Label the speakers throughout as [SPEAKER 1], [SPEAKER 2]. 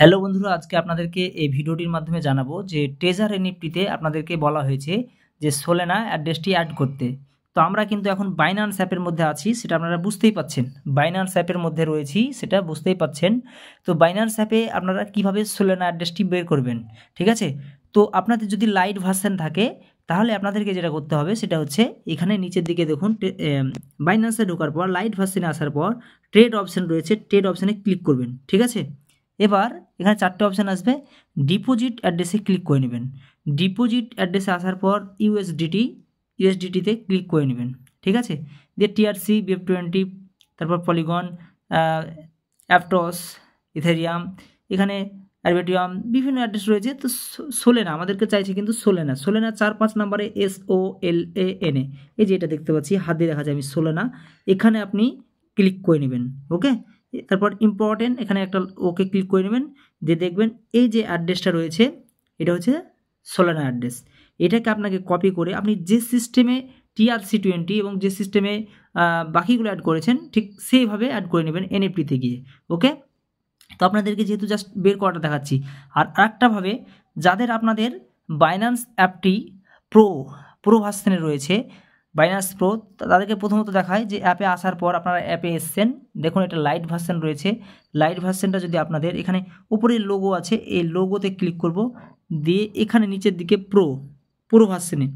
[SPEAKER 1] Hello বন্ধুরা, আজকে আপনাদেরকে এই ভিডিওটির মাধ্যমে জানাবো যে ট্রেজার এনএফটিতে আপনাদেরকে বলা হয়েছে যে সোলেনা অ্যাড্রেসটি অ্যাড করতে। তো আমরা কিন্তু এখন বাইন্যান্স অ্যাপের মধ্যে আছি, সেটা আপনারা বুঝতেই পাচ্ছেন। বাইন্যান্স অ্যাপের মধ্যে রয়েছি, সেটা বুঝতেই পাচ্ছেন। তো বাইন্যান্স অ্যাপে আপনারা কিভাবে সোলেনা অ্যাড্রেসটি বের করবেন, ঠিক আছে? তো আপনাদের যদি লাইট ভার্সন থাকে তাহলে আপনাদেরকে যেটা করতে হবে সেটা হচ্ছে এখানে নিচের দিকে দেখুন, বাইন্যান্সে ঢোকার পর লাইট ভার্সনে আসার পর ট্রেড অপশন রয়েছে, ট্রেড অপশানে ক্লিক করবেন, ঠিক আছে? এবার এখানে চারটে অপশান আসবে, ডিপোজিট অ্যাড্রেসে ক্লিক করে নেবেন। ডিপোজিট অ্যাড্রেসে আসার পর ইউএসডিটিতে ক্লিক করে নেবেন, ঠিক আছে? দিয়ে টিআরসি, BF20, তারপর পলিগন, অ্যাপটস, ইথেরিয়াম, এখানে আরবিট্রিয়াম, বিভিন্ন অ্যাড্রেস রয়েছে। তো সোলেনা আমাদেরকে চাইছে কিন্তু সোলেনা 4-5 নম্বরে SOLANA, এই যে এটা দেখতে পাচ্ছি হাত দিয়ে দেখা যায় আমি সোলেনা, এখানে আপনি ক্লিক করে নেবেন। ওকে, তারপর ইম্পর্টেন্ট এখানে একটা ওকে ক্লিক করে নেবেন, দিয়ে দেখবেন এই যে অ্যাড্রেসটা রয়েছে এটা হচ্ছে সোলেনা অ্যাড্রেস। এটাকে আপনাকে কপি করে আপনি যে সিস্টেমে TRC20 এবং যে সিস্টেমে বাকিগুলো অ্যাড করেছেন ঠিক সেইভাবে অ্যাড করে নেবেন এনএফটিতে গিয়ে। ওকে, তো আপনাদেরকে যেহেতু জাস্ট বের করাটা দেখাচ্ছি। আর আরেকটাভাবে, যাদের আপনাদের বাইন্যান্স অ্যাপটি প্রো ভার্সনে রয়েছে, বাইন্যান্স প্রো, তাদেরকে প্রথমত দেখায় যে অ্যাপে আসার পর আপনারা অ্যাপে এসছেন, দেখুন এটা লাইট ভার্সন রয়েছে। লাইট ভার্সনটা যদি আপনাদের এখানে উপরে লোগো আছে, এই লোগোতে ক্লিক করব, দিয়ে এখানে নিচের দিকে প্রো ভার্সনে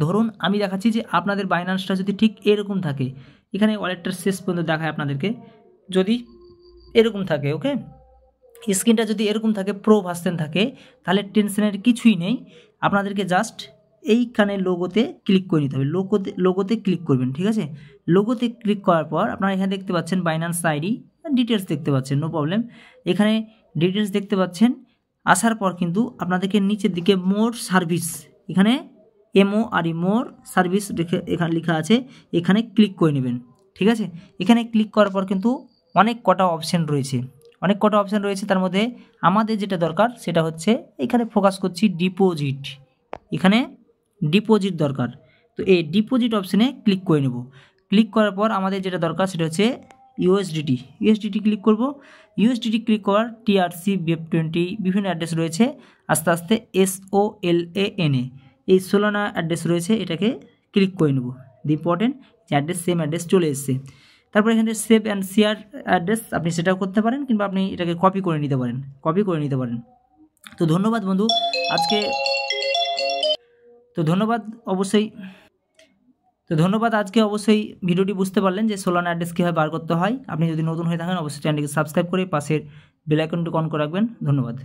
[SPEAKER 1] ধরুন আমি দেখাচ্ছি যে আপনাদের বাইন্যান্সটা যদি ঠিক এরকম থাকে, এখানে ওয়ালেটটার শেষ পর্যন্ত দেখায় আপনাদেরকে, যদি এরকম থাকে, ওকে, স্ক্রিনটা যদি এরকম থাকে, প্রো ভার্সন থাকে, তাহলে টেনশনের কিছুই নেই। আপনাদেরকে জাস্ট এইখানে লোগোতে ক্লিক করে নিতে হবে, লোগোতে ক্লিক করবেন, ঠিক আছে? লোগোতে ক্লিক করার পর আপনারা এখানে দেখতে পাচ্ছেন বাইন্যান্স আইডি, ডিটেলস দেখতে পাচ্ছেন, নো প্রবলেম। এখানে ডিটেলস দেখতে পাচ্ছেন। আসার পর কিন্তু আপনাদেরকে নিচের দিকে মোর সার্ভিস, এখানে MORE মোর সার্ভিস এখানে লেখা আছে, এখানে ক্লিক করে নেবেন, ঠিক আছে? এখানে ক্লিক করার পর কিন্তু অনেক কটা অপশান রয়েছে, তার মধ্যে আমাদের যেটা দরকার সেটা হচ্ছে এখানে ফোকাস করছি ডিপোজিট, এখানে ডিপোজিট দরকার। তো এই ডিপোজিট অপশানে ক্লিক করে নেব। ক্লিক করার পর আমাদের যেটা দরকার সেটা হচ্ছে ইউএসডিটি ক্লিক করব। ইউএসডিটি ক্লিক করার TRC, BF20 বিভিন্ন অ্যাড্রেস রয়েছে, আস্তে আস্তে SOLANA এই সোলানা অ্যাড্রেস রয়েছে, এটাকে ক্লিক করে নেব। দি ইম্পর্টেন্ট যে অ্যাড্রেস, সেম অ্যাড্রেস চলে এসছে। তারপর এখানে সেভ অ্যান্ড শেয়ার অ্যাড্রেস, আপনি সেটাও করতে পারেন, কিংবা আপনি এটাকে কপি করে নিতে পারেন। তো ধন্যবাদ বন্ধু আজকে, ধন্যবাদ আজকে অবশ্যই ভিডিওটি বুঝতে পারলেন যে সোলানা অ্যাড্রেস কীভাবে বার করতে হয়। আপনি যদি নতুন হয়ে থাকেন অবশ্যই চ্যানেলটিকে সাবস্ক্রাইব করে পাশের বেল আইকনটি অন করে রাখবেন। ধন্যবাদ।